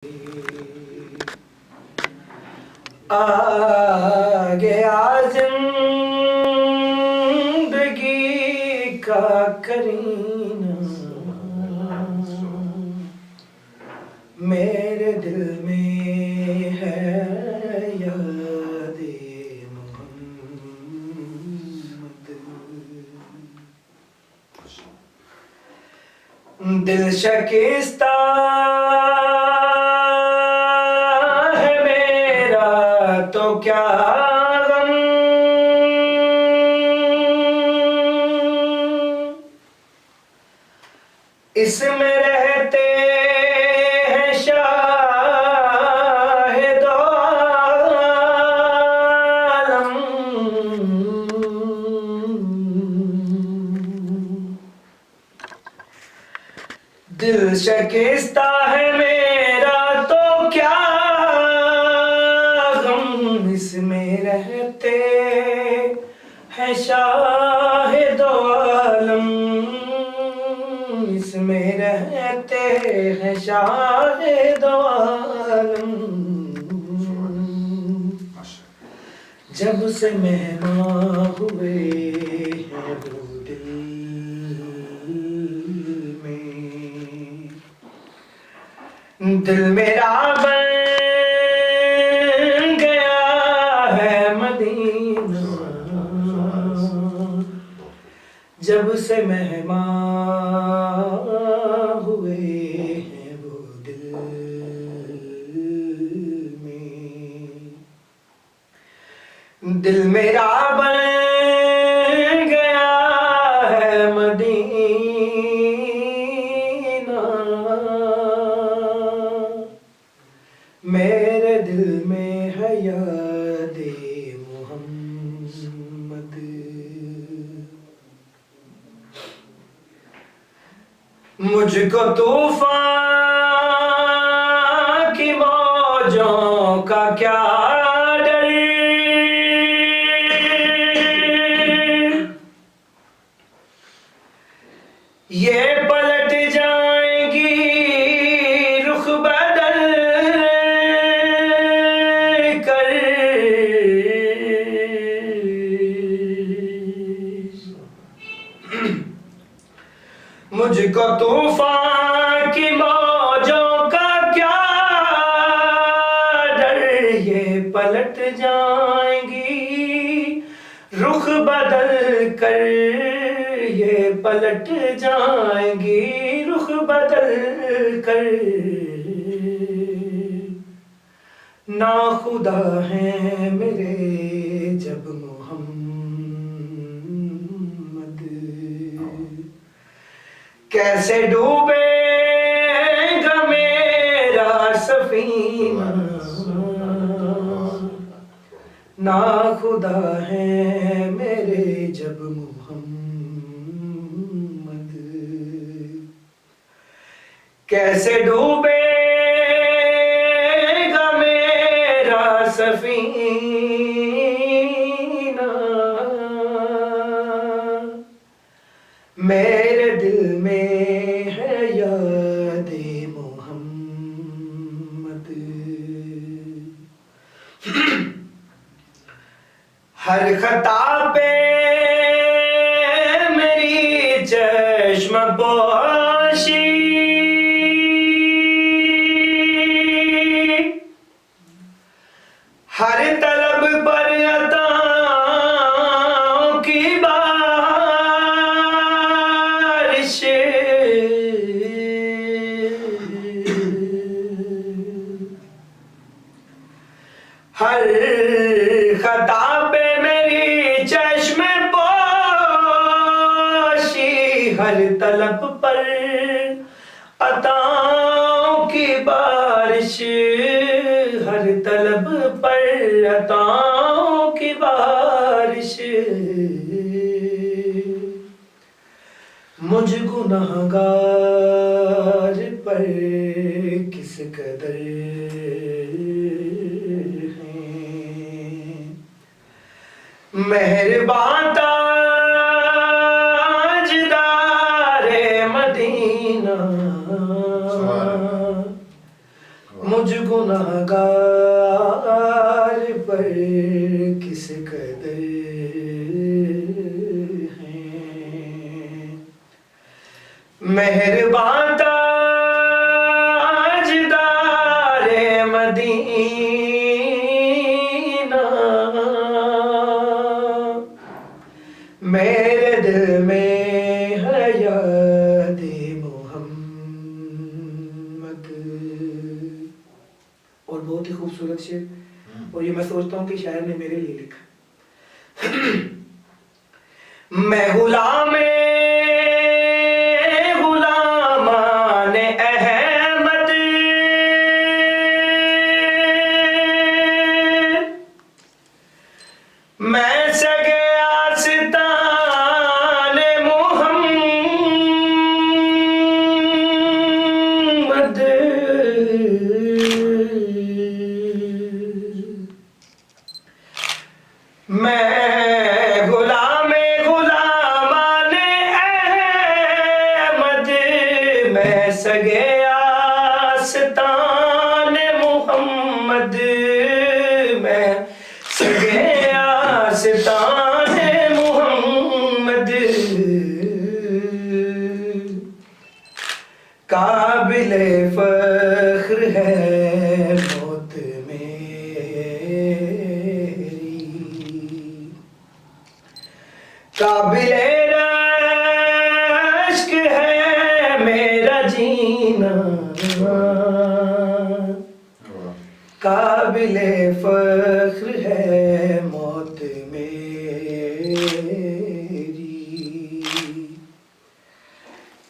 आ गया जिंदगी का करीना, मेरे दिल में है याद-ए मोहम्मद। दिल शकिस्ता है मेरा तो क्या गम, इसमें रहते हैं शाहिद आलम। दिल शकिस्ता है मेरा तो क्या गम, इसमें रहते हैं शाहिद आलम, इसमें रहते हैं शाहिद आलम। जब से मेहमान हुए हैं वो दिल में, दिल मेरा बन गया है मदीना। जब से मेहमान हुए हैं वो दिल में, दिल मेरा बन गया है मदीना। मेरे दिल में है याद-ए मोहम्मद। मुझको तूफान की मौजों का क्या डर, ये पलट जाएंगी रुख बदल कर। मुझको तूफान की मौजों का क्या डर, ये पलट जाएंगी रुख बदल कर, ये पलट जाएंगी रुख बदल कर। ना खुदा है मेरे जब मोहम्मद, कैसे डूबेगा मेरा सफीना। ना खुदा है मेरे जब मोहम्मद, कैसे डूबेगा मेरा सफीना। मेरे दिल में है याद-ए मोहम्मद। हर खता पे मेरी चश्मपोशी, हर तलब पर अताओं की बारिश, हर खता पे मेरी चश्मपोशी, हर तलब पर अताओं की बारिश, हर तलब पर अताओं की बारिश। मुझ गुनहगार पर किस कदर हैं मेहरबान ताजदार मदीना। मुझ गुनहगार पर किस कदर हैं। मेहरबान ताजदारे मदीना, मेरे दिल में है याद मोहम्मद। और बहुत ही खूबसूरत शेर, और ये मैं सोचता हूँ कि शायर ने मेरे लिए लिखा। मैं गुलाम गुलामाने अहमद, मैं सगे आस्ताने मोहम्मद। मैं गुलाम गुलामाने अहमद, मैं सगे आस्ताने मोहम्मद, मैं सगे आस्ताने मोहम्मद। काबिल फख्र है मौत मेरी, काबिल रश्क है मेरा जीना, काबिल फख्र है मौत मेरी,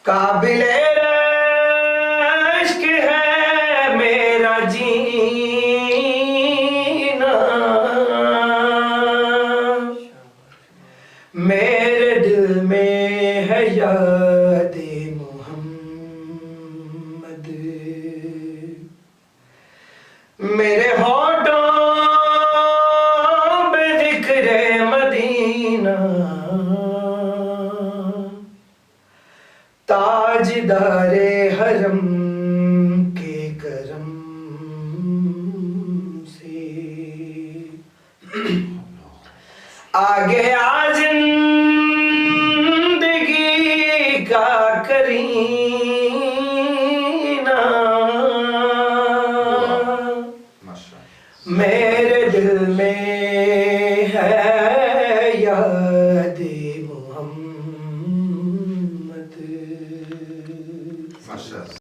काबिल रश्क है मेरा जीना। मेरे दिल में है याद मोहम्मद, मेरे